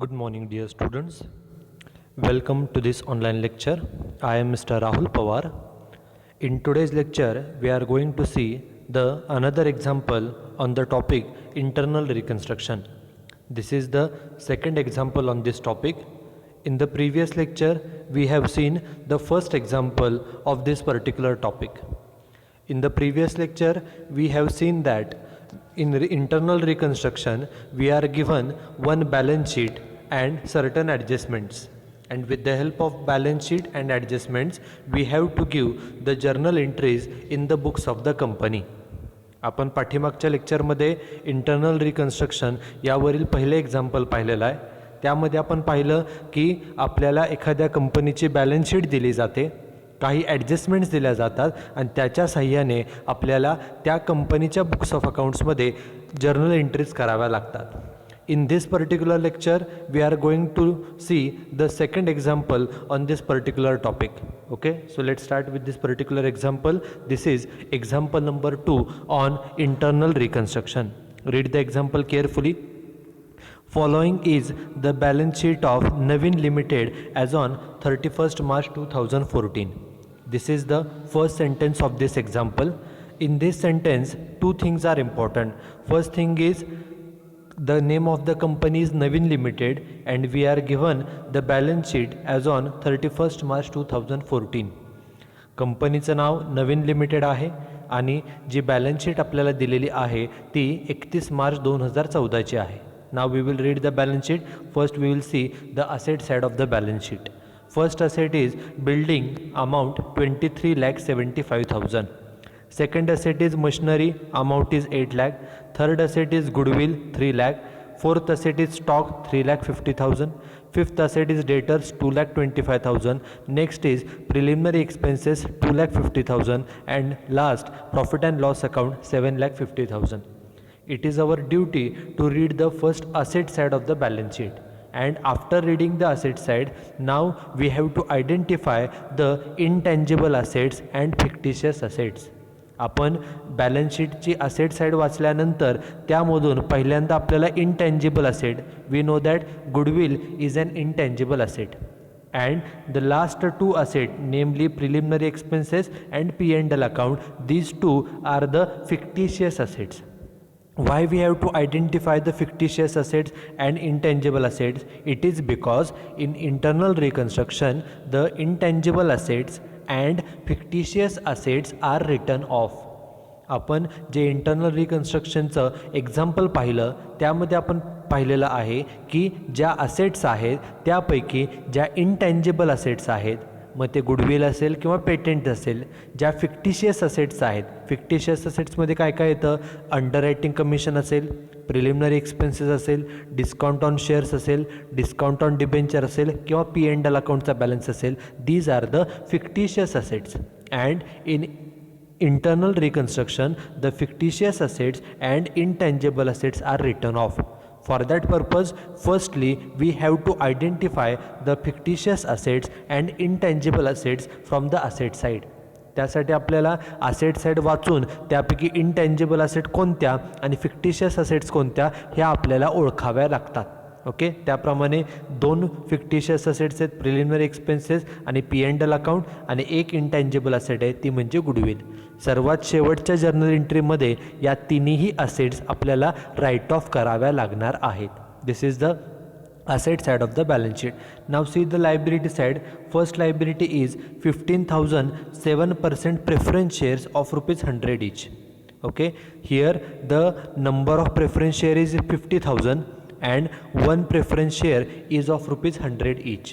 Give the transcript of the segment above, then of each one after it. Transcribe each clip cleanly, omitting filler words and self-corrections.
Good morning, dear students. Welcome to this online lecture. I am Mr. Rahul Pawar. In today's lecture, we are going to see the another example on the topic internal reconstruction. This is the second example on this topic. In the previous lecture, we have seen the first example of this particular topic. In the previous lecture, we have seen that in internal reconstruction, we are given one balance sheet and certain adjustments. And with the help of balance sheet and adjustments, we have to give the journal entries in the books of the company. आपण पाठीमागच्या लेक्चरमध्ये internal reconstruction यावरील पहिले example पाहिलेलं आहे. त्यामध्ये आपण पाहिलं की आपल्याला एखाद्या कंपनीची बॅलन्स शीट दिली जाते, काही ॲडजस्टमेंट्स दिल्या जातात आणि त्याच्या साह्याने आपल्याला त्या कंपनीच्या बुक्स ऑफ अकाउंट्समध्ये जर्नल एंट्रीज कराव्या लागतात. In this particular lecture, we are going to see the second example on this particular topic. Okay, so let's start with this particular example. This is example number 2 on internal reconstruction. Read the example carefully. Following is the balance sheet of Navin Limited as on 31st March 2014. This is the first sentence of this example. In this sentence, two things are important. First thing is the name of the company is Navin Limited and we are given the balance sheet as on 31st March 2014. कंपनीचं नाव नवीन limited आहे आणि जी balance sheet आपल्याला दिलेली आहे ती 31 March 2014ची आहे. Now we will read the balance sheet. First we will see the asset side of the balance sheet. First asset is building amount 23,75,000. Second asset is machinery, amount is 8 lakh. Third asset is goodwill, 3 lakh. Fourth asset is stock, 3,50,000. Fifth asset is debtors, 2,25,000. Next is preliminary expenses, 2,50,000. And last, profit and loss account, 7,50,000. It is our duty to read the first asset side of the balance sheet. And after reading the asset side, now we have to identify the intangible assets and fictitious assets. आपण balance शीटची asset side वाचल्यानंतर त्यामधून पहिल्यांदा आपल्याला intangible asset, we know that goodwill is an intangible asset, and the last two asset namely preliminary expenses and P&L account, these two are the fictitious assets. Why we have to identify the fictitious assets and intangible assets? It is because in internal reconstruction, the intangible assets and fictitious assets are written off. आपण जे internal रिकन्स्ट्रक्शनचं example पाहिलं त्यामध्ये आपण पाहिलेलं आहे की ज्या assets आहेत त्यापैकी ज्या इंटँजिबल असेट्स आहेत, मग ते गुडविल असेल किंवा पेटेंट असेल, ज्या फिक्टिशियस असेट्स आहेत, फिक्टिशियस असेट्समध्ये काय काय येतं, अंडर रायटिंग कमिशन असेल, प्रिलिमिनरी एक्सपेन्सेस असेल, डिस्काउंट ऑन शेअर्स असेल, डिस्काउंट ऑन डिबेंचर असेल किंवा P&L अकाउंटचा बॅलन्स असेल, these are the fictitious assets. And in internal reconstruction, the fictitious assets and intangible assets are written off. For that purpose, firstly, we have to identify the fictitious assets and intangible assets from the asset side. त्यासाठी आपल्याला asset side वाचून त्यापैकी intangible asset कोणत्या आणि fictitious assets कोणत्या ह्या आपल्याला ओळखाव्या लागतात. ओके, त्याप्रमाणे दोन फिक्टिशियस असेट्स आहेत, प्रिलिमिनरी एक्सपेन्सेस आणि P&L अकाउंट, आणि एक इंटँजिबल असेट आहे ती म्हणजे गुडविल. सर्वात शेवटच्या जर्नल एंट्रीमध्ये या तिन्ही असेट्स आपल्याला राईट ऑफ कराव्या लागणार आहेत. This is the asset side of the balance sheet. Now see the liability side. First liability is 15,000 7% preference shares of ₹100 each. Okay, here the number of preference share is 50,000 and one preference share is of ₹100 each.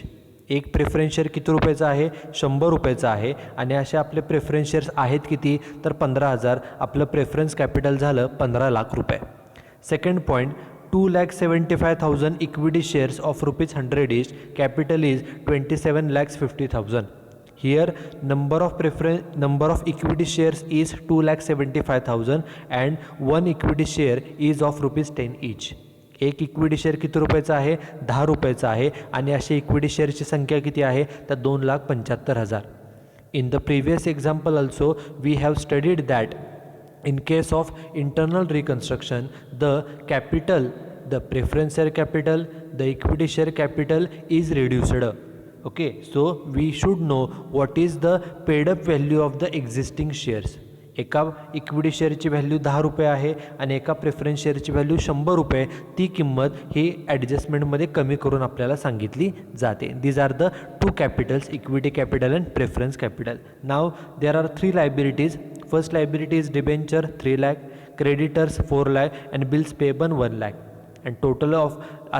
एक preference share किती रुपयाचा आहे, 100 रुपयाचा आहे. आणि असे आपले preference shares आहेत किती तर 15,000. आपलं प्रेफरन्स कॅपिटल झालं 15 लाख रुपये. Second point, 2,75,000 equity shares of ₹100 each. Capital is 27,50,000. Here number of equity shares is 2,75,000 and one equity share is of ₹10 each. एक इक्विटी शेअर किती रुपयाचा आहे, 10 रुपयाचा आहे. आणि अशी इक्विटी शेअरची संख्या किती आहे तर 2,75,000. In the previous example also we have studied that in case of internal reconstruction, the capital the preference share capital, the equity share capital is reduced. Okay, so we should know what is the paid up value of the existing shares. एका equity शेअरची value 10 रुपये आहे आणि एका preference शेअरची value 100 रुपये. ती किंमत ही ॲडजस्टमेंटमध्ये कमी करून आपल्याला सांगितली जाते. These are the two capitals, equity capital and preference capital. Now there are 3 liabilities. First liability is debenture 3 lakh, creditors 4 lakh and bills payable 1 lakh. And total of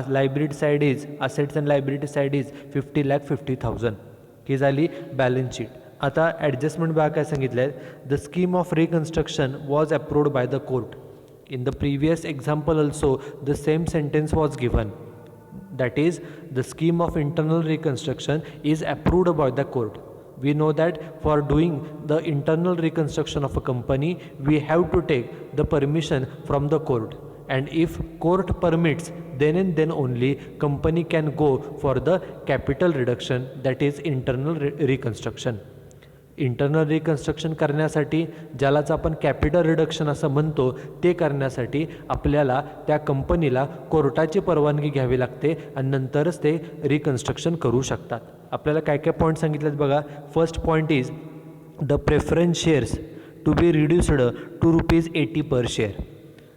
liability side is assets and liability side is 50,50,000. ही झाली balance sheet. आता adjustment बघा काय सांगितलं आहे. The scheme of reconstruction was approved by the court. In the previous example also the same sentence was given. That is the scheme of internal reconstruction is approved by the court. We know that for doing the internal reconstruction of a company, we have to take the permission from the court. And if court permits, then and then only company can go for the capital reduction, that is internal reconstruction. Internal reconstruction करण्यासाठी, ज्यालाच आपण capital reduction असं म्हणतो, ते करण्यासाठी आपल्याला त्या कंपनीला कोर्टाची परवानगी घ्यावी लागते आणि नंतरच ते रिकन्स्ट्रक्शन करू शकतात. आपल्याला काय काय पॉईंट सांगितलेत बघा. First point is the preference shares to be reduced to ₹80 per share.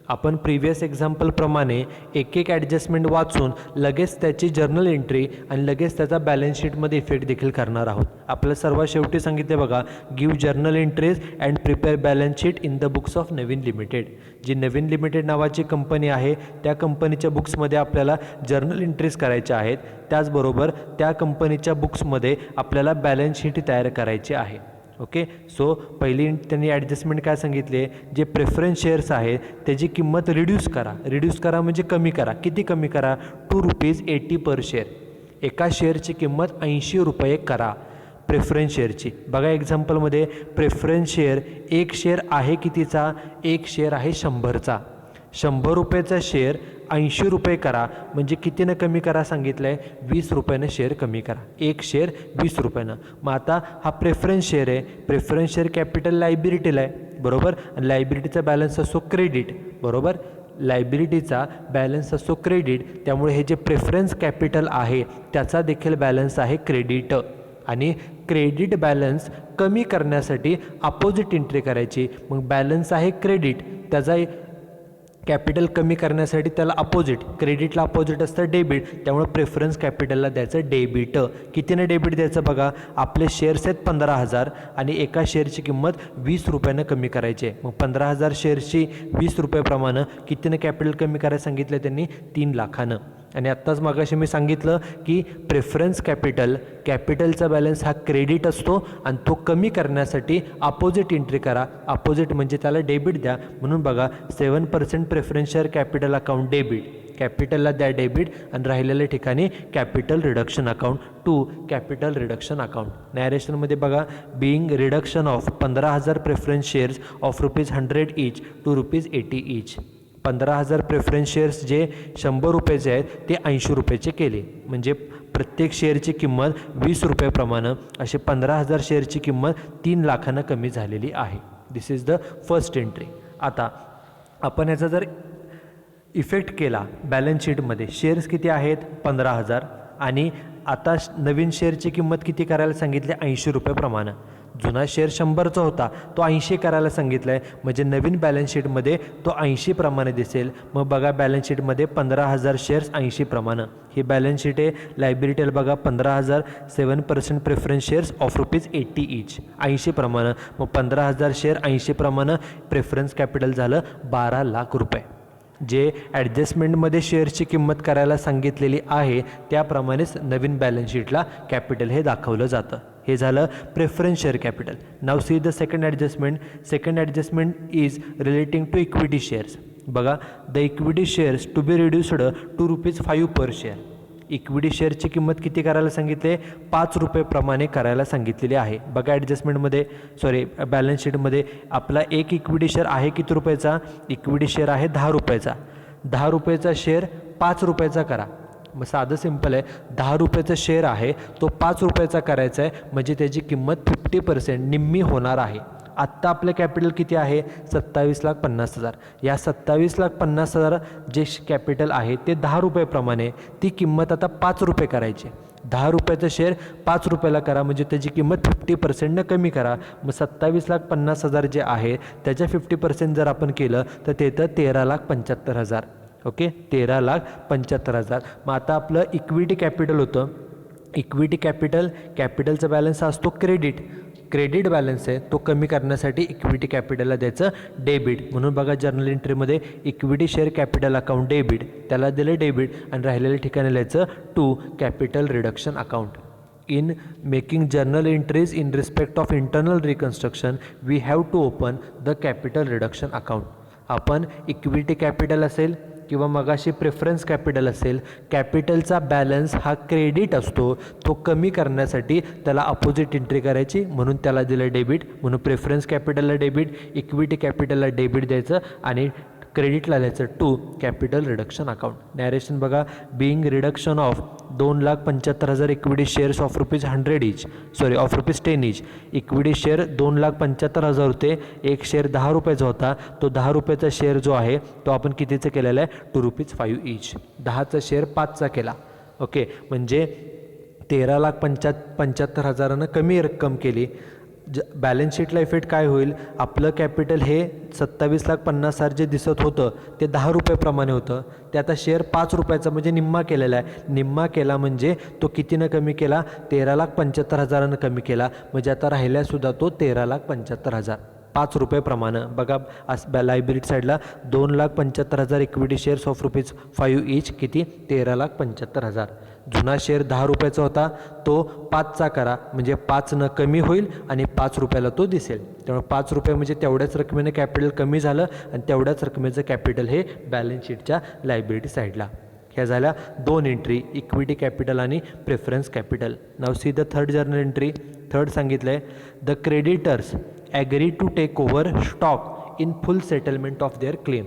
आपण प्रिव्हियस एक्झाम्पलप्रमाणे एक एक ॲडजस्टमेंट वाचून लगेच त्याची जर्नल एंट्री आणि लगेच त्याचा बॅलन्स शीटमध्ये इफेक्ट देखील करणार आहोत. आपल्याला सर्वात शेवटी सांगितले बघा, give journal entries and prepare balance sheet in the books of Naveen limited. जी नवीन लिमिटेड नावाची कंपनी आहे त्या कंपनीच्या बुक्समध्ये आपल्याला जर्नल एंट्रीज करायच्या आहेत. त्याचबरोबर त्या कंपनीच्या बुक्समध्ये आपल्याला बॅलन्स शीट तयार करायची आहे. ओके, सो पहिली त्यांनी ॲडजस्टमेंट काय सांगितले, जे प्रेफरन्स शेअर्स आहेत त्याची किंमत रिड्यूस करा. रिड्यूस करा म्हणजे कमी करा. किती कमी करा? ₹2.80 पर शेअर. एका शेअरची किंमत 80 रुपये करा प्रेफरन्स शेअरची. बघा एक्झाम्पलमध्ये प्रेफरन्स शेअर, एक शेअर आहे कितीचा? एक शेअर आहे 100चा. 100 रुपयेचा शेअर 80 रुपये करा म्हणजे कितीनं कमी करा सांगितलं आहे? 20 रुपयानं शेअर कमी करा. एक शेअर 20 रुपयानं. मग आता हा प्रेफरन्स शेअर आहे. प्रेफरन्स शेअर कॅपिटल लायबिलिटीला आहे, बरोबर. आणि लायबिलिटीचा बॅलन्स असतो क्रेडिट, बरोबर. लायबिलिटीचा बॅलन्स असतो क्रेडिट, त्यामुळे हे जे प्रेफरन्स कॅपिटल आहे त्याचा देखील बॅलन्स आहे क्रेडिट. आणि क्रेडिट बॅलन्स कमी करण्यासाठी अपोजिट एंट्री करायची. मग बॅलन्स आहे क्रेडिट, त्याचा कॅपिटल कमी करण्यासाठी त्याला अपोजिट, क्रेडिटला अपोजिट असतं डेबिट, त्यामुळे प्रेफरन्स कॅपिटलला द्यायचं डेबिट. कितीनं डेबिट द्यायचं बघा. आपले शेअर्स आहेत 15,000 आणि एका शेअरची किंमत 20 रुपयानं कमी करायची आहे. मग 15,000 शेअर्सची 20 रुपयाप्रमाणे कितीनं कॅपिटल कमी करायला सांगितलं त्यांनी? 3 लाखानं. आणि आत्ताच मागाशी मी सांगितलं की प्रेफरन्स कॅपिटलचा बॅलन्स हा क्रेडिट असतो आणि तो कमी करण्यासाठी अपोजिट एंट्री करा. अपोजिट म्हणजे त्याला डेबिट द्या. म्हणून बघा 7% preference share capital account debit, कॅपिटलला द्या डेबिट आणि राहिलेल्या ठिकाणी capital reduction account to capital reduction account. नॅरेशनमध्ये बघा, being reduction of 15,000 preference shares of ₹100 each to ₹80 each. 15,000 preference shares जे 100 रुपयाचे आहेत ते 80 रुपयाचे केले. म्हणजे प्रत्येक शेअरची किंमत 20 रुपयाप्रमाणे असे 15,000 शेअरची किंमत 3 लाखानं कमी झालेली आहे. दिस इज द फर्स्ट एंट्री. आता आपण याचा जर इफेक्ट केला बॅलन्स शीटमध्ये, शेअर्स किती आहेत? 15,000 आणि आता नवीन शेअरची किंमत किती करायला सांगितली? 80 रुपयाप्रमाणे. जुना शेअर 100चा होता, तो 80 करायला सांगितला आहे. म्हणजे नवीन बॅलन्स शीटमध्ये तो 80 प्रमाणे दिसेल. मग बघा बॅलन्स शीटमध्ये 15,000 शेअर्स 80 प्रमाणे. ही बॅलन्स शीट आहे. लायबिलिटीला बघा 15,000, 7% प्रेफरन्स शेअर्स ऑफ ₹80 ईच, 80 प्रमाणे. मग 15,000 शेअर 80 प्रमाणे प्रेफरन्स कॅपिटल झालं 12 लाख रुपये. जे ॲडजस्टमेंटमध्ये शेअरची किंमत करायला सांगितलेली आहे त्याप्रमाणेच नवीन बॅलन्स शीटला कॅपिटल हे दाखवलं जातं. हे झालं preference share capital. Now see the second adjustment. Second adjustment is relating to equity shares. बघा, the equity shares to be reduced to ₹5 per share. Equity शेअरची किंमत किती करायला सांगितले? 5 रुपयेप्रमाणे करायला सांगितलेली आहे. बघा ॲडजस्टमेंटमध्ये, बॅलन्स शीटमध्ये आपला एक इक्विटी शेअर आहे किती रुपयाचा? इक्विटी शेअर आहे 10 रुपयाचा. 10 रुपयाचा शेअर 5 रुपयाचा करा. मग साधं सिंपल आहे. 10 रुपयाचा शेअर आहे तो 5 रुपयाचा करायचा आहे म्हणजे त्याची किंमत 50% निम्मी होणार आहे. आत्ता आपलं कॅपिटल किती आहे 27,50,000. या 27,50,000 जे कॅपिटल आहे ते 10 रुपयेप्रमाणे ती किंमत आता 5 रुपये करायची. 10 रुपयाचं शेअर 5 रुपयाला करा म्हणजे त्याची किंमत 50% कमी करा. मग 27,50,000 जे आहे त्याच्या 50% जर आपण केलं तर ते तर 13,75,000. ओके, 13,75,000. मग आता आपलं इक्विटी कॅपिटल होतं. इक्विटी कॅपिटलचा बॅलन्स हा असतो क्रेडिट बॅलन्स आहे, तो कमी करण्यासाठी इक्विटी कॅपिटलला द्यायचं डेबिट. म्हणून बघा जर्नल एंट्रीमध्ये equity share capital account debit, त्याला दिलं डेबिट आणि राहिलेल्या ठिकाणी लिहायचं to capital reduction account. In making journal entries in respect of internal reconstruction, we have to open the capital reduction account. आपण इक्विटी कॅपिटल असेल किंवा मगाशी प्रेफरन्स कॅपिटल असेल, कॅपिटलचा बॅलन्स हा क्रेडिट असतो, तो कमी करण्यासाठी त्याला अपोजिट एंट्री करायची, म्हणून त्याला दिलं डेबिट. म्हणून प्रेफरन्स कॅपिटलला डेबिट, इक्विटी कॅपिटलला डेबिट द्यायचं आणि क्रेडिटला द्यायचं to capital reduction account. Narration बघा, being reduction of 2,75,000 equity shares of ₹100 each, of ₹10 each. Equity share 2,75,000 होते, एक शेअर 10 रुपयाचा होता, तो 10 रुपयाचा शेअर जो आहे तो आपण कितीचा केलेला आहे ₹2.5 इच. 10चा शेअर 5चा केला. ओके, म्हणजे 13,75,000 कमी रक्कम केली. बॅलन्स शीटला इफेक्ट काय होईल, आपलं कॅपिटल हे 27,50,000 जे दिसत होतं ते 10 रुपयेप्रमाणे होतं, ते आता शेअर 5 रुपयाचा म्हणजे निम्मा केलेला आहे. निम्मा केला म्हणजे तो कितीनं कमी केला, 13,75,000 कमी केला. म्हणजे आता राहिल्यासुद्धा तो 13,75,000 5 रुपयेप्रमाणे. बघा लायबिलिटी साईडला 2,75,000 इक्विटी शेअर्स ऑफ ₹5 इच, किती 13,75,000. जुना शेअर 10 रुपयाचा होता, तो 5चा करा म्हणजे 5 कमी होईल आणि 5 रुपयाला तो दिसेल. त्यामुळे 5 रुपये म्हणजे तेवढ्याच रकमेनं कॅपिटल कमी झालं आणि तेवढ्याच रकमेचं कॅपिटल हे बॅलन्स शीटच्या लायबिलिटी साईडला. ह्या झाल्या 2 एंट्री, इक्विटी कॅपिटल आणि preference capital. Now see the third journal entry. Third सांगितलं आहे, the creditors agree to take over stock in full settlement of their claim.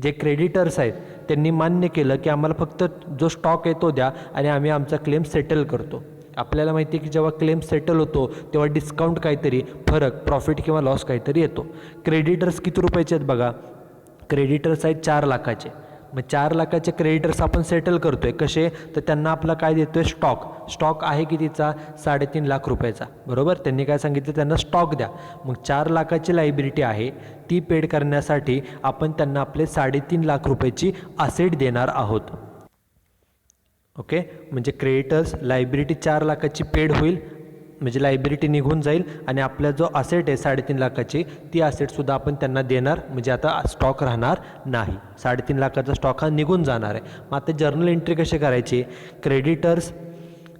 जे क्रेडिटर्स आहेत त्यांनी मान्य केलं की आम्हाला फक्त जो स्टॉक आहे तो द्या आणि आम्ही आमचा क्लेम सेटल करतो. आपल्याला माहिती आहे की जेव्हा क्लेम सेटल होतो तेव्हा डिस्काउंट काहीतरी, फरक, प्रॉफिट किंवा लॉस काहीतरी येतो. क्रेडिटर्स किती रुपयाचे आहेत बघा, क्रेडिटर्स आहेत 4 लाखाचे. मग 4 लाखाचे क्रेडिटर्स आपण सेटल करतो आहे कसे, तर त्यांना आपला काय देतो आहे स्टॉक आहे कितीचा 3.5 लाख रुपयाचा. बरोबर, त्यांनी काय सांगितलं, त्यांना स्टॉक द्या. मग 4 लाखाची लायबिलिटी आहे, ती पेड करण्यासाठी आपण त्यांना आपले 3.5 लाख रुपयाची असेट देणार आहोत. ओके, म्हणजे क्रेडिटर्स लायबिलिटी 4 लाखाची पेड होईल, म्हणजे लायबिलिटी निघून जाईल आणि आपला जो असेट आहे 3.5 लाखाची ती असेटसुद्धा आपण त्यांना देणार, म्हणजे आता स्टॉक राहणार नाही. 3.5 लाखाचा स्टॉक हा निघून जाणार आहे. मग आता जर्नल एंट्री कशी करायची, क्रेडिटर्स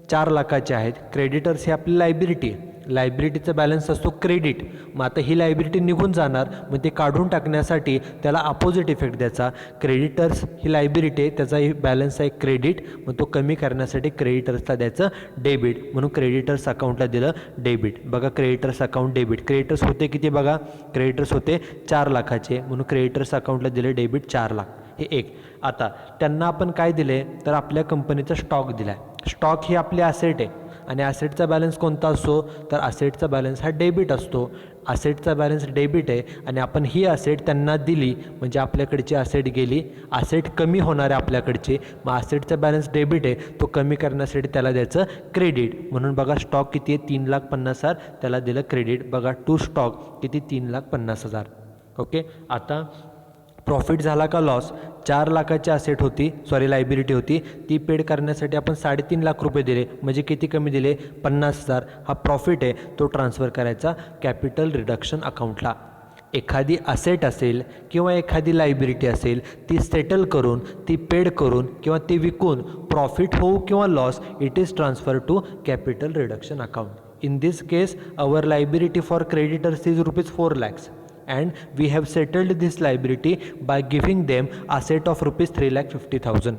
4 लाखाचे आहेत, क्रेडिटर्स ही आपली लायबिलिटी आहे, लायबिलिटीचा बॅलन्स असतो क्रेडिट. मग आता ही लायबिलिटी निघून जाणार, मग ते काढून टाकण्यासाठी त्याला अपोजिट इफेक्ट द्यायचा. क्रेडिटर्स ही लायबिलिटी आहे, त्याचा बॅलन्स आहे क्रेडिट, मग तो कमी करण्यासाठी क्रेडिटर्सला द्यायचं डेबिट, म्हणून क्रेडिटर्स अकाउंटला दिलं डेबिट. बघा क्रेडिटर्स अकाउंट डेबिट, क्रेडिटर्स होते किती बघा, क्रेडिटर्स होते 4 लाखाचे, म्हणून क्रेडिटर्स अकाउंटला दिले डेबिट 4 लाख. हे एक. आता त्यांना आपण काय दिले, तर आपल्या कंपनीचा स्टॉक दिला आहे. स्टॉक ही आपली ॲसेट आहे आणि ॲसेटचा बॅलन्स कोणता असतो, तर ॲसेटचा बॅलन्स हा डेबिट असतो. ॲसेटचा बॅलन्स डेबिट आहे आणि आपण ही ॲसेट त्यांना दिली म्हणजे आपल्याकडची ॲसेट गेली, ॲसेट कमी होणार आहे आपल्याकडचे. मग ॲसेटचा बॅलन्स डेबिट आहे, तो कमी करण्यासाठी त्याला द्यायचं क्रेडिट. म्हणून बघा स्टॉक किती आहे 3,50,000, त्याला दिलं क्रेडिट. बघा टू स्टॉक किती 3,50,000. ओके, आता प्रॉफिट झाला का लॉस, 4 लाखाची असेट होती, लायबिलिटी होती, ती पेड करण्यासाठी आपण 3.5 लाख रुपये दिले, म्हणजे किती कमी दिले 50,000. हा प्रॉफिट आहे, तो ट्रान्सफर करायचा कॅपिटल रिडक्शन अकाउंटला. एखादी असेट असेल किंवा एखादी लायबिलिटी असेल, ती सेटल करून, ती पेड करून किंवा ती विकून प्रॉफिट होऊ किंवा loss, it is transfer to capital reduction account. In this case our liability for creditors is ₹4 lakhs. And we have settled this liability by giving them asset of ₹3,50,000.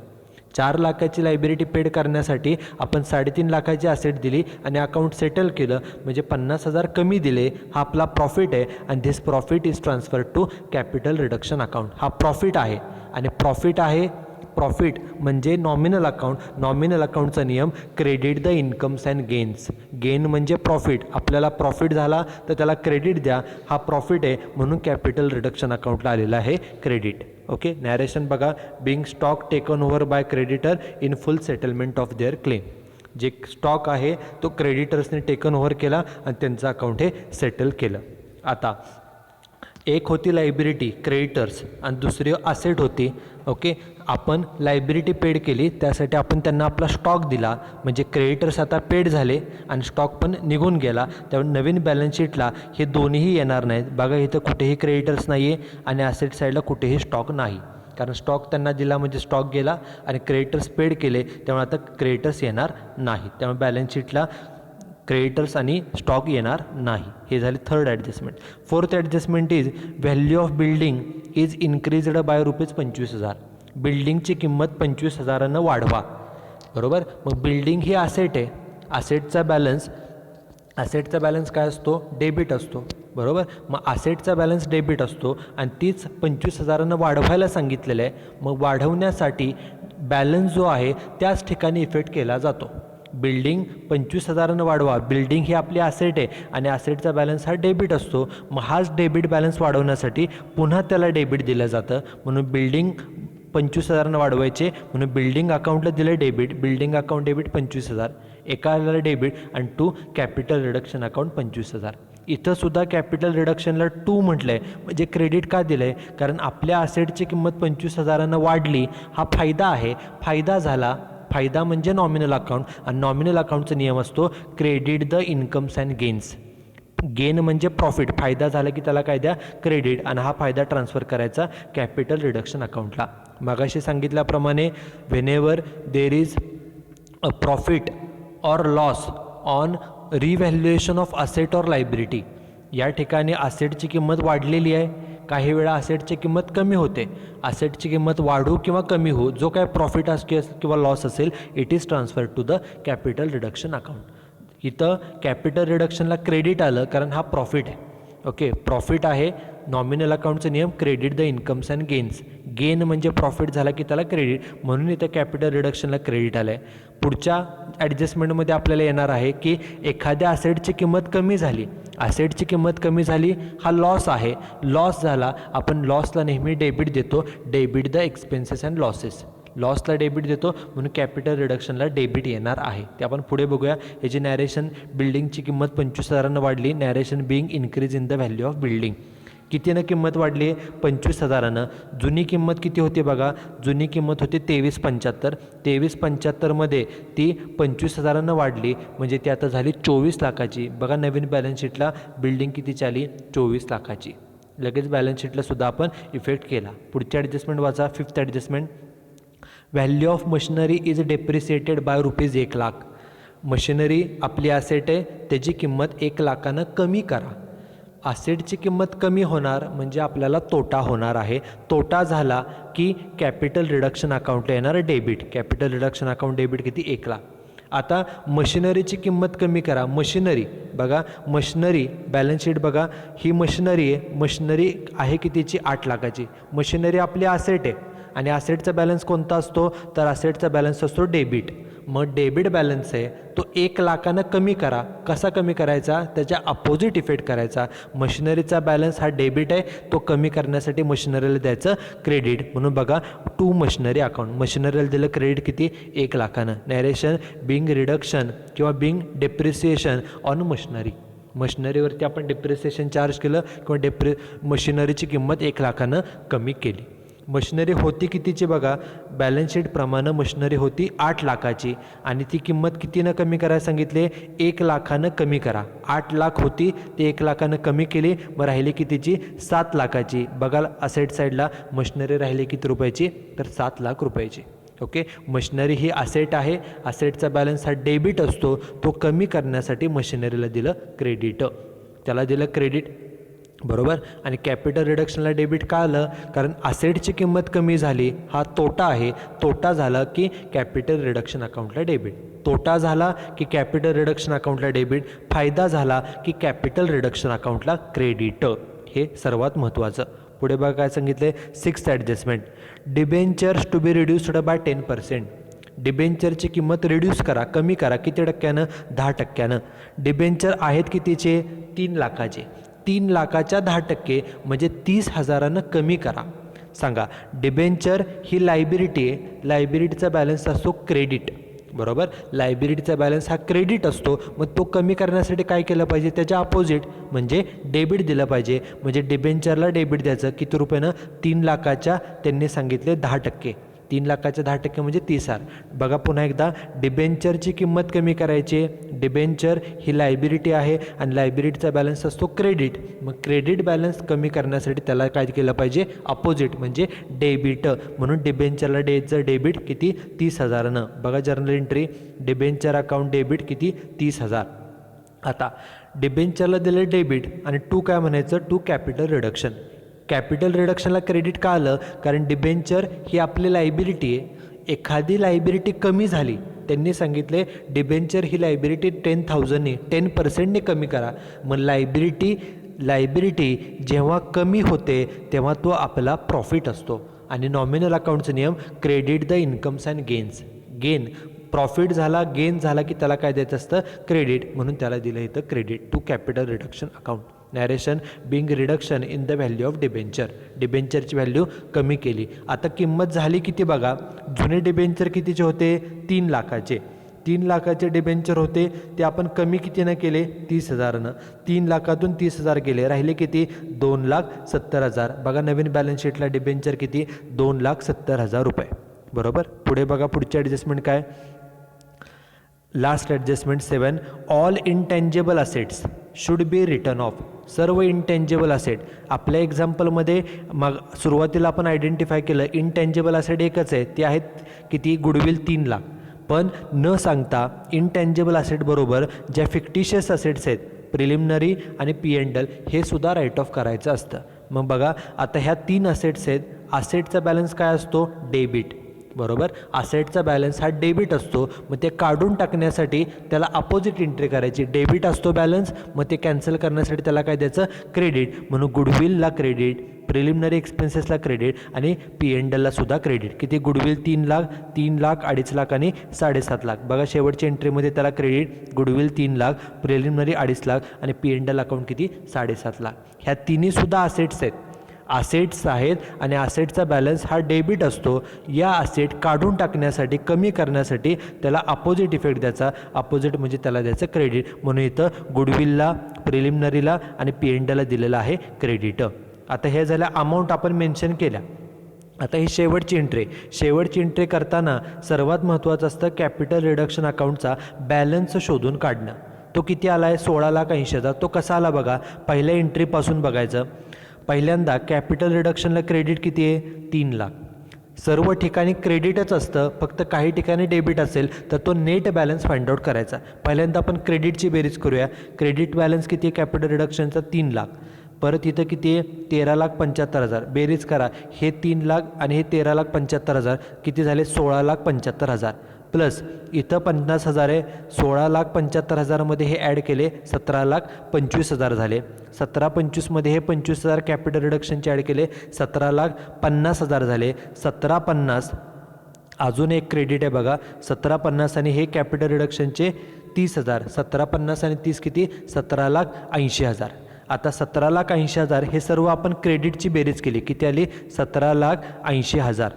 4 लाखाची liability paid करण्यासाठी आपण 3.5 लाखाची asset दिली आणि account settle केलं, म्हणजे 50,000 कमी दिले. हा आपला प्रॉफिट आहे आणि this profit is transfer to capital reduction account. हा प्रॉफिट आहे आणि प्रॉफिट आहे प्रॉफिट म्हणजे नॉमिनल अकाउंट. नॉमिनल अकाउंटचा नियम credit the incomes and gains. Gain म्हणजे प्रॉफिट, आपल्याला प्रॉफिट झाला तर त्याला क्रेडिट द्या, हा प्रॉफिट आहे म्हणून कॅपिटल रिडक्शन अकाउंटला आलेला आहे क्रेडिट. ओके, नॅरेशन बघा. Being stock taken over by creditor in full settlement of their claim. जे स्टॉक आहे तो क्रेडिटर्सने टेकन ओव्हर केला आणि त्यांचं अकाउंट हे सेटल केलं. आता एक होती लायबिलिटी क्रेडिटर्स आणि दुसरी असेट होती. ओके, आपण लायबिलिटी पेड केली, त्यासाठी आपण त्यांना आपला स्टॉक दिला, म्हणजे क्रेडिटर्स आता पेड झाले आणि स्टॉक पण निघून गेला. त्यामुळे नवीन बॅलन्स शीटला हे दोन्हीही येणार नाहीत. बघा इथं कुठेही क्रेडिटर्स नाही आहे आणि असेट साईडला कुठेही स्टॉक नाही, कारण स्टॉक त्यांना दिला म्हणजे स्टॉक गेला आणि क्रेडिटर्स पेड केले, त्यामुळे आता क्रेडिटर्स येणार नाही. त्यामुळे बॅलन्स शीटला क्रेडिटर्स आणि स्टॉक येणार नाही. हे झाले third adjustment. Fourth adjustment is value of building is increased by ₹25,000. बिल्डिंगची किंमत 25,000 वाढवा. बरोबर, मग बिल्डिंग ही असेट आहे. असेटचा बॅलन्स काय असतो? डेबिट असतो. बरोबर, मग असेटचा बॅलन्स डेबिट असतो आणि तीच 25,000 वाढवायला सांगितलेलं आहे. मग वाढवण्यासाठी बॅलन्स जो आहे त्याच ठिकाणी इफेक्ट केला जातो. बिल्डिंग 25,000 वाढवा. बिल्डिंग ही आपली असेट आहे आणि असेटचा बॅलन्स हा डेबिट असतो. मग हाच डेबिट बॅलन्स वाढवण्यासाठी पुन्हा त्याला डेबिट दिलं जातं. म्हणून बिल्डिंग 25,000 वाढवायचे म्हणून बिल्डिंग अकाउंटला दिलं डेबिट. बिल्डिंग अकाउंट डेबिट 25,000, एकाला डेबिट आणि टू कॅपिटल रिडक्शन अकाउंट 25,000. इथं सुद्धा कॅपिटल रिडक्शनला 2 म्हटलं आहे, म्हणजे क्रेडिट का दिलं आहे? कारण आपल्या असेटची किंमत 25,000 वाढली, हा फायदा आहे. फायदा झाला, फायदा म्हणजे नॉमिनल अकाउंट आणि नॉमिनल अकाउंटचा नियम असतो credit the incomes and gains. Gain म्हणजे प्रॉफिट, फायदा झाला की त्याला काय द्या? क्रेडिट, आणि हा फायदा ट्रान्सफर करायचा कॅपिटल रिडक्शन अकाउंटला. मगाशी सांगितल्याप्रमाणे whenever there is a profit or loss on revaluation of asset or liability. या ठिकाणी असेटची किंमत वाढलेली आहे, काही वेळा असेटची किंमत कमी होते. असेटची किंमत वाढू किंवा कमी हो, जो काय प्रॉफिट किंवा लॉस असेल it is transfer to the capital reduction account. इथं कॅपिटल रिडक्शनला क्रेडिट आलं कारण हा प्रॉफिट आहे. ओके, प्रॉफिट आहे. नॉमिनल अकाउंटचा नियम credit the incomes and gains. Gain म्हणजे प्रॉफिट झाला की त्याला क्रेडिट, म्हणून इथं कॅपिटल रिडक्शनला क्रेडिट आलं आहे. पुढच्या ॲडजस्टमेंटमध्ये आपल्याला येणार आहे की एखाद्या असेटची किंमत कमी झाली, असेटची किंमत कमी झाली हा लॉस आहे. लॉस झाला, आपण लॉसला नेहमी डेबिट देतो. Debit the expenses and losses. लॉसला डेबिट देतो म्हणून कॅपिटल रिडक्शनला डेबिट येणार आहे. ते आपण पुढे बघूया. याची नॅरेशन बिल्डिंगची किंमत 25,000 वाढली. Narration being increase in the value of building. कितीनं किंमत वाढली आहे? 25,000. जुनी किंमत किती होती बघा? जुनी किंमत होती 23,75. 23,75मध्ये ती 25,000 वाढली म्हणजे ती आता झाली 24 लाखाची. बघा नवीन बॅलन्स शीटला बिल्डिंग कितीची आली? 24 लाखाची. लगेच बॅलन्स शीटला सुद्धा आपण इफेक्ट केला. पुढची ॲडजस्टमेंट वाचा. Fifth adjustment, value of machinery is depreciated by ₹1,00,000. Machinery आपली असेट आहे, त्याची किंमत 1,00,000 कमी करा. असेटची किंमत कमी होणार म्हणजे आपल्याला तोटा होणार आहे. तोटा झाला की कॅपिटल रिडक्शन अकाउंटला येणार debit. Capital reduction account debit किती? 1,00,000. आता मशिनरीची किंमत कमी करा. मशिनरी बघा, मशिनरी बॅलन्स शीट बघा, ही मशिनरी आहे. मशिनरी आहे कितीची? 8,00,000ची. मशिनरी आपली असेट आहे आणि असेटचा बॅलन्स कोणता असतो? तर असेटचा बॅलन्स असतो डेबिट. मग डेबिट बॅलन्स आहे तो 1,00,000 कमी करा. कसा कमी करायचा? त्याच्या अपोजिट इफेक्ट करायचा. मशिनरीचा बॅलन्स हा डेबिट आहे, तो कमी करण्यासाठी मशिनरीला द्यायचं क्रेडिट. म्हणून बघा टू मशिनरी अकाउंट. मशिनरीला दिलं क्रेडिट किती? 1,00,000. नॅरेशन बिंग रिडक्शन किंवा बिंग डेप्रिसिएशन ऑन मशिनरी. मशिनरीवरती आपण डेप्रिसिएशन चार्ज केलं किंवा मशिनरीची किंमत 1,00,000 कमी केली. मशिनरी होती कितीची बघा? बॅलन्स शीटप्रमाणे मशिनरी होती 8,00,000ची आणि ती किंमत कितीनं कमी करायला सांगितले? 1,00,000 कमी करा. 8,00,000 होती ती 1,00,000 कमी केली. मग राहिली कितीची? 7,00,000ची. बघा असेट साईडला मशिनरी राहिली किती रुपयाची? तर 7,00,000 रुपयाची. ओके, मशिनरी ही असेट आहे. असेटचा बॅलन्स हा डेबिट असतो, तो कमी करण्यासाठी मशिनरीला दिलं क्रेडिट. त्याला दिलं क्रेडिट. बरोबर, आणि कॅपिटल रिडक्शनला डेबिट का आलं? कारण असेटची किंमत कमी झाली, हा तोटा आहे. तोटा झाला की कॅपिटल रिडक्शन अकाउंटला डेबिट. तोटा झाला की कॅपिटल रिडक्शन अकाउंटला डेबिट. फायदा झाला की कॅपिटल रिडक्शन अकाउंटला क्रेडिट. हे सर्वात महत्त्वाचं. पुढे बघा काय सांगितले, sixth adjustment, debentures to be reduced by 10%. डिबेंचरची किंमत रिड्यूस करा, कमी करा, किती टक्क्यानं? 10%. डिबेंचर आहेत कितीचे? 3 लाखाचे. 3 लाखाच्या 10% म्हणजे 30,000 कमी करा. सांगा, डिबेंचर ही लायबिलिटी आहे, लायबिलिटीचा बॅलन्स असतो क्रेडिट, बरोबर. लायबिलिटीचा बॅलन्स हा क्रेडिट असतो, मग तो कमी करण्यासाठी काय केलं पाहिजे? त्याच्या अपोजिट म्हणजे डेबिट दिलं पाहिजे. म्हणजे डिबेंचरला डेबिट द्यायचं किती रुपयानं? 3 लाखाच्या त्यांनी सांगितले 10%. 3 लाखाच्या 10% म्हणजे 30,000. बघा पुन्हा एकदा, डिबेंचरची किंमत कमी करायची. डिबेंचर ही लायबिलिटी आहे आणि लायबिलिटीचा बॅलन्स असतो क्रेडिट. मग क्रेडिट बॅलन्स कमी करण्यासाठी त्याला काय केलं पाहिजे? अपोजिट म्हणजे डेबिट. म्हणून डिबेंचरला द्यायचं डेबिट किती? 30,000. बघा journal entry, debenture account debit किती? 30,000. आता डिबेंचरला दिलं डेबिट आणि टू काय म्हणायचं? To capital reduction. कॅपिटल रिडक्शनला क्रेडिट का आलं? कारण डिबेंचर ही आपली लायबिलिटी आहे. एखादी लायबिलिटी कमी झाली, त्यांनी सांगितले डिबेंचर ही लायबिलिटी 10,000ने 10%ने कमी करा. मग लायबिलिटी जेव्हा कमी होते तेव्हा तो आपला प्रॉफिट असतो. आणि नॉमिनल अकाउंटचा नियम, credit the incomes and gains. Gain, profit झाला, गेन झाला की त्याला काय द्यायचं असतं? क्रेडिट. म्हणून त्याला दिलं इथं credit to capital reduction account. Narration being reduction in the value of debenture. डिबेंचरची व्हॅल्यू कमी केली. आता किंमत झाली किती बघा, जुने डिबेंचर कितीचे होते? 3 लाखाचे. 3 लाखाचे डिबेंचर होते, ते आपण कमी कितीनं केले? 30,000नं. 3 लाखातून 30,000 केले, राहिले किती? 2,70,000. बघा नवीन बॅलन्स शीटला डिबेंचर किती? 2,70,000 रुपये, बरोबर. पुढे बघा पुढचे ॲडजस्टमेंट काय? Last adjustment 7, all intangible assets should be return of. सर्व इनटेंजेबल असेट आपल्या एक्झाम्पलमध्ये मग सुरुवातीला आपण आयडेंटिफाय केलं, इनटेंजेबल असेट एकच आहे, ते आहेत किती? गुडविल 3 लाख. पण न सांगता इनटेंजेबल असेट बरोबर ज्या फिक्टिशियस असेट्स आहेत, प्रिलिमिनरी आणि P&L, हे सुद्धा राईट ऑफ करायचं असतं. मग बघा आता ह्या 3 असेट्स आहेत. असेटचा बॅलन्स काय असतो? डेबिट, बरोबर. असेटचा बॅलन्स हा डेबिट असतो. मग ते काढून टाकण्यासाठी त्याला अपोजिट एंट्री करायची. डेबिट असतो बॅलन्स, मग ते कॅन्सल करण्यासाठी त्याला काय द्यायचं? क्रेडिट. म्हणून गुडविलला क्रेडिट, प्रिलिमिनरी एक्सपेन्सेसला क्रेडिट आणि P&Lला सुद्धा क्रेडिट. किती? गुडविल 3 लाख, 3 लाख, 2.5 लाख आणि 7.5 लाख. बघा शेवटच्या एंट्रीमध्ये त्याला credit, goodwill 3 lakh, preliminary 2.5 lakh आणि P&L अकाउंट किती? 7.5 लाख. ह्या तिन्हीसुद्धा असेट्स आहेत, असेट्स आहेत आणि असेटचा बॅलन्स हा डेबिट असतो. या असेट काढून टाकण्यासाठी, कमी करण्यासाठी त्याला अपोजिट इफेक्ट द्यायचा. अपोजिट म्हणजे त्याला द्यायचं क्रेडिट. म्हणून इथं गुडविलला, प्रिलिमिनरीला आणि P&Lला दिलेलं आहे क्रेडिट. आता हे झालं अमाऊंट आपण मेन्शन केल्या. आता ही शेवटची एंट्री करताना सर्वात महत्त्वाचं असतं कॅपिटल रिडक्शन अकाउंटचा बॅलन्स शोधून काढणं. तो किती आला आहे? 16,80,000. तो कसा आला बघा, पहिल्या एंट्रीपासून बघायचं. पहिल्यांदा कॅपिटल रिडक्शनला क्रेडिट किती आहे? 3 लाख. सर्व ठिकाणी क्रेडिटच असतं, फक्त काही ठिकाणी डेबिट असेल तर तो नेट बॅलन्स फाइंड आउट करायचा. पहिल्यांदा आपण क्रेडिटची बेरीज करूया. क्रेडिट बॅलन्स किती आहे कॅपिटल रिडक्शनचा? 3 लाख. परत इथं किती आहे? 13,75,000. बेरीज करा, हे 3 लाख आणि हे 13,75,000 किती झाले? 16,75,000. प्लस इथं 50,000 आहे, 16,75,000मध्ये हे ॲड केले, 17,25,000 झाले. 17,25,000मध्ये हे 25,000 कॅपिटल रिडक्शनचे ॲड केले, 17,50,000 झाले. 17,50,000 अजून एक क्रेडिट आहे बघा, 17,50,000 आणि हे कॅपिटल रिडक्शनचे 30,000. 17,50,000 आणि 30 किती? 17,80,000. आता 17,80,000 हे सर्व आपण क्रेडिटची बेरीज केली, किती आली? 17,80,000.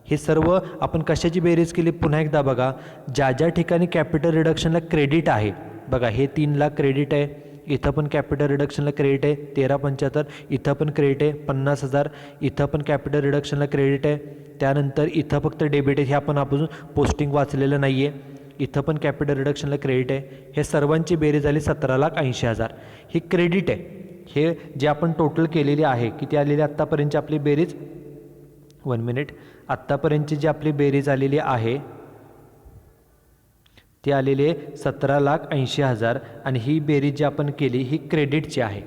हे सर्व आपण कशाची बेरीज केली? पुन्हा एकदा बघा, ज्या ज्या ठिकाणी कॅपिटल रिडक्शनला क्रेडिट आहे बघा, हे 3 लाख क्रेडिट आहे, इथं पण कॅपिटल रिडक्शनला क्रेडिट आहे 13,75,000, इथं पण क्रेडिट आहे 50,000, इथं पण कॅपिटल रिडक्शनला क्रेडिट आहे. त्यानंतर इथं फक्त डेबिट आहे, हे आपण पोस्टिंग वाचलेलं नाही आहे. इथं पण कॅपिटल रिडक्शनला क्रेडिट आहे. हे सर्वांची बेरीज झाली 17,80,000. ही क्रेडिट आहे. हे जे आपण टोटल केलेली आहे, किती आलेली आत्तापर्यंतची आपली बेरीज? 1 मिनिट. आत्तापर्यंतची जी आपली बेरीज आलेली आहे ती आलेली आहे 17,80,000 आणि ही बेरीज जी आपण केली ही क्रेडिटची आहे.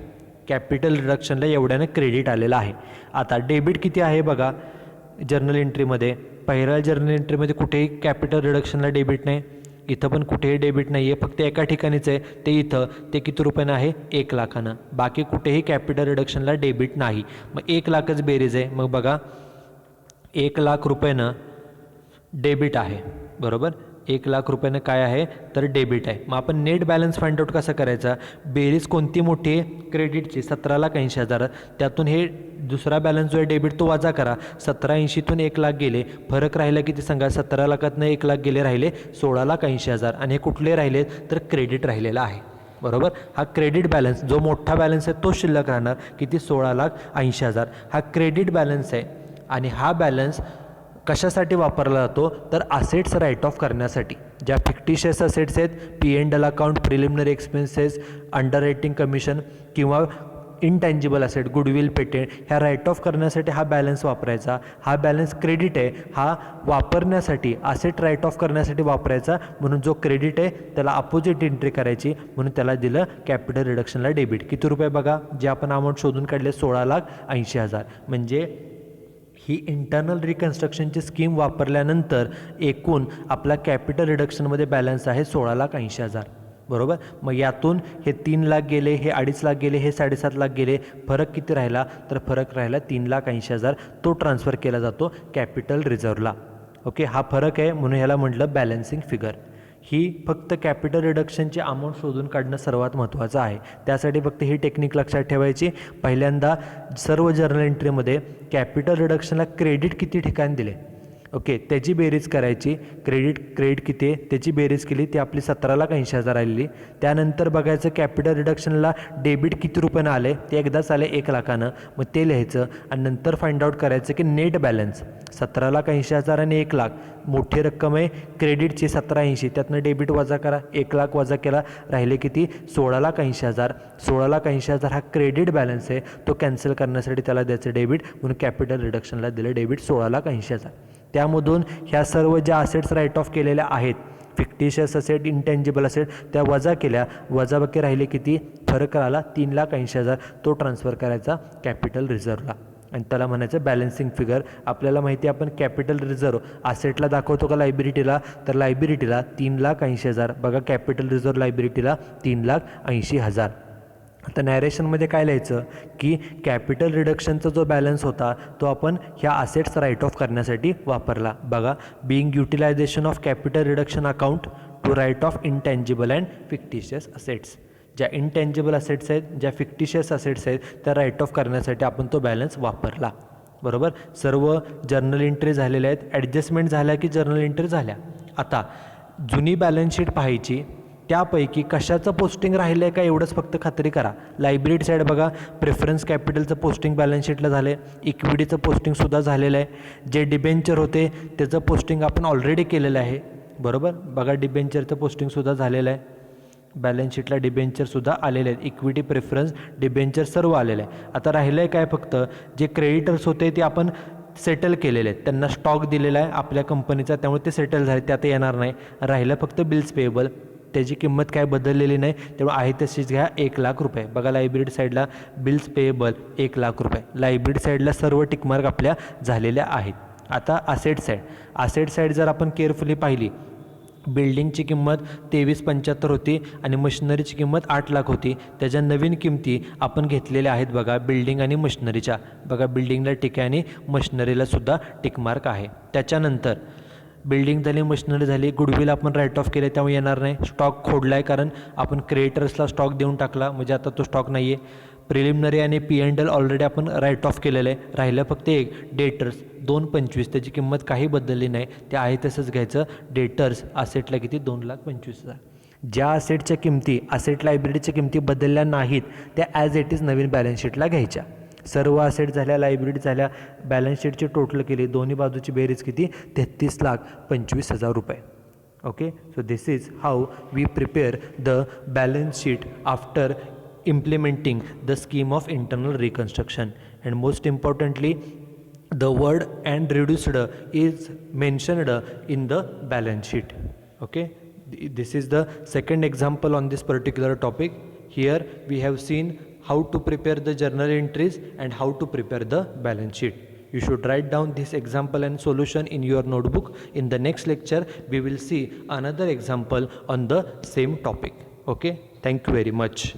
कॅपिटल रिडक्शनला एवढ्यानं क्रेडिट आलेलं आहे. आता डेबिट किती आहे बघा जर्नल एंट्रीमध्ये. पहिल्या जर्नल एंट्रीमध्ये कुठेही कॅपिटल रिडक्शनला डेबिट नाही. इथं पण कुठेही डेबिट नाही आहे, फक्त एका ठिकाणीच आहे ते इथं. ते किती रुपयानं आहे? 1 लाखानं. बाकी कुठेही कॅपिटल रिडक्शनला डेबिट नाही. मग 1 लाखच बेरीज आहे. मग बघा 1 लाख रुपयानं डेबिट आहे, बरोबर. 1 लाख रुपयानं काय आहे? तर डेबिट आहे. मग आपण नेट बॅलन्स फाइंड आउट कसा करायचा? बेरीज कोणती मोठी आहे? क्रेडिटची 17,80,000. त्यातून हे दुसरा बॅलन्स जो आहे डेबिट तो वजा करा. 17,80,000तून 1 लाख गेले, फरक राहिला किती सांगा? 17 लाखातनं 1 लाख गेले, राहिले 16,80,000. आणि हे कुठले राहिले? तर क्रेडिट राहिलेला आहे, बरोबर. हा क्रेडिट बॅलन्स जो मोठा बॅलन्स आहे तो शिल्लक राहणार किती? 16,80,000. हा क्रेडिट बॅलन्स आहे. आणि हा बॅलन्स कशासाठी वापरला जातो? तर असेट्स राईट ऑफ करण्यासाठी. ज्या फिक्टिशियस असेट्स आहेत, P&L account, preliminary expenses, under writing commission किंवा इनटँजिबल असेट, गुडविल, पेटेंट, ह्या राईट ऑफ करण्यासाठी हा बॅलन्स वापरायचा. हा बॅलन्स क्रेडिट आहे. हा वापरण्यासाठी, असेट राईट ऑफ करण्यासाठी वापरायचा. म्हणून जो क्रेडिट आहे त्याला अपोजिट एंट्री करायची, म्हणून त्याला दिलं कॅपिटल रिडक्शनला डेबिट. किती रुपये बघा? जे आपण अमाऊंट शोधून काढले 16,80,000. म्हणजे ही इंटरनल रिकन्स्ट्रक्शनची स्कीम वापरल्यानंतर एकूण आपला कॅपिटल रिडक्शनमध्ये बॅलन्स आहे 16,80,000, बरोबर. मग यातून हे 3 लाख गेले, हे 2.5 लाख गेले, हे 7.5 लाख गेले. फरक किती राहिला? तर फरक राहिला 3,80,000. तो ट्रान्सफर केला जातो कॅपिटल रिझर्वला. ओके, हा फरक आहे, म्हणून ह्याला म्हटलं बॅलन्सिंग फिगर. ही फक्त कॅपिटल रिडक्शनची अमाऊंट शोधून काढणं सर्वात महत्त्वाचं आहे. त्यासाठी फक्त ही टेक्निक लक्षात ठेवायची. पहिल्यांदा सर्व जर्नल एंट्रीमध्ये कॅपिटल रिडक्शनला क्रेडिट किती ठिकाणी दिले, ओके, त्याची बेरीज करायची. क्रेडिट किती आहे त्याची बेरीज केली, ती आपली 17,80,000 आलेली. त्यानंतर बघायचं कॅपिटल रिडक्शनला डेबिट किती रुपयानं आले, ते एकदाच आले 1 लाखानं. मग ते लिहायचं आणि नंतर फाइंड आउट करायचं की नेट बॅलन्स 17,80,000 आणि 1 लाख मोठी रक्कम आहे क्रेडिटची 1780, त्यातनं डेबिट वजा करा, 1 लाख वजा केला, राहिले किती? 16,80,000. 16,80,000 हा क्रेडिट बॅलन्स आहे, तो कॅन्सल करण्यासाठी त्याला द्यायचं डेबिट, म्हणून कॅपिटल रिडक्शनला दिलं डेबिट 16,80,000. त्यामधून ह्या सर्व ज्या असेट्स राईट ऑफ केलेल्या आहेत, फिक्टिशियस असेट, इंटँजिबल असेट, त्या वजा केल्या, वजाबाकी राहिले किती? फरक राहिला 3,80,000. तो ट्रान्सफर करायचा कॅपिटल रिझर्वला आणि त्याला म्हणायचं बॅलन्सिंग फिगर. आपल्याला माहिती आहे आपण कॅपिटल रिझर्व असेटला दाखवतो का लायबिलिटीला? तर लायबिलिटीला 3,80,000. बघा कॅपिटल रिझर्व लायबिलिटीला 3,80,000. आता नॅरेशनमध्ये काय लिहायचं की कॅपिटल रिडक्शनचा जो बॅलन्स होता तो आपण ह्या असेट्स राईट ऑफ करण्यासाठी वापरला. बघा, being utilisation of capital reduction account to write off intangible and fictitious assets. ज्या इंटँजिबल असेट्स आहेत, ज्या फिक्टिशियस असेट्स आहेत, त्या राईट ऑफ करण्यासाठी आपण तो बॅलन्स वापरला, बरोबर. सर्व जर्नल एंट्री झालेल्या आहेत. ॲडजस्टमेंट झाल्या की जर्नल एंट्री झाल्या. आता जुनी बॅलन्स शीट पाहायची, त्यापैकी कशाचं पोस्टिंग राहिलं आहे का एवढंच फक्त खात्री करा. लायबिलिटी साईड बघा, प्रेफरन्स कॅपिटलचं पोस्टिंग बॅलन्स शीटला झालं आहे, इक्विटीचं पोस्टिंगसुद्धा झालेलं आहे. जे डिबेंचर होते त्याचं पोस्टिंग आपण ऑलरेडी केलेलं आहे, बरोबर. बघा डिबेंचरचं पोस्टिंगसुद्धा झालेलं आहे, बॅलन्स शीटला डिबेंचरसुद्धा आलेले आहेत, इक्विटी, प्रेफरन्स, डिबेंचर सर्व आलेलं आहे. आता राहिलं आहे काय? फक्त जे क्रेडिटर्स होते ते आपण सेटल केलेले आहेत, त्यांना स्टॉक दिलेला आहे आपल्या कंपनीचा, त्यामुळे ते सेटल झाले, ते आता येणार नाही. राहिलं फक्त बिल्स पेएबल, त्याची किंमत काय बदललेली नाही, तेव्हा आहे तशीच घ्या, 1 लाख रुपये. बघा लायबिलिटी साईडला बिल्स पेएबल 1 लाख रुपये, लायबिलिटी साईडला सर्व टिकमार्क आपल्या झालेल्या आहेत. आता असेट साईड जर आपण केअरफुली पाहिली, बिल्डिंगची किंमत 2375 होती आणि मशिनरीची किंमत 8 लाख होती. त्याच्या नवीन किमती आपण घेतलेल्या आहेत बघा, बिल्डिंग आणि मशिनरीच्या. बघा बिल्डिंगला टिक आहे आणि मशिनरीलासुद्धा टिकमार्क आहे. त्याच्यानंतर बिल्डिंग झाली, मशिनरी झाली, गुडविल आपण राईट ऑफ केले त्यामुळे येणार नाही. स्टॉक खोडला आहे कारण आपण क्रिएटर्सला स्टॉक देऊन टाकला, म्हणजे आता तो स्टॉक नाही आहे. प्रिलिमिनरी आणि P&L ऑलरेडी आपण राईट ऑफ केलेलं आहे. राहिलं फक्त एक डेटर्स 225, त्याची किंमत काही बदलली नाही, ते आहे तसंच घ्यायचं. डेटर्स असेटला किती? 2,25,000. ज्या असेटच्या किमती, असेट लायबिलिटीच्या किमती बदलल्या नाहीत त्या ॲज इट इज नवीन बॅलन्स शीटला घ्यायच्या. सर्व असेट झाल्या, लायबिलिटी झाल्या, बॅलन्स शीटची टोटल केली, दोन्ही बाजूची बेरीज किती? 33,25,000 रुपये. Okay, so this is how we prepare the balance sheet after implementing the scheme of internal reconstruction. And most importantly, the word and reduced is mentioned in the balance sheet. Okay, this is the second example on this particular topic. Here we have seen how to prepare the journal entries and how to prepare the balance sheet. You should write down this example and solution in your notebook. In the next lecture, we will see another example on the same topic. Okay, thank you very much.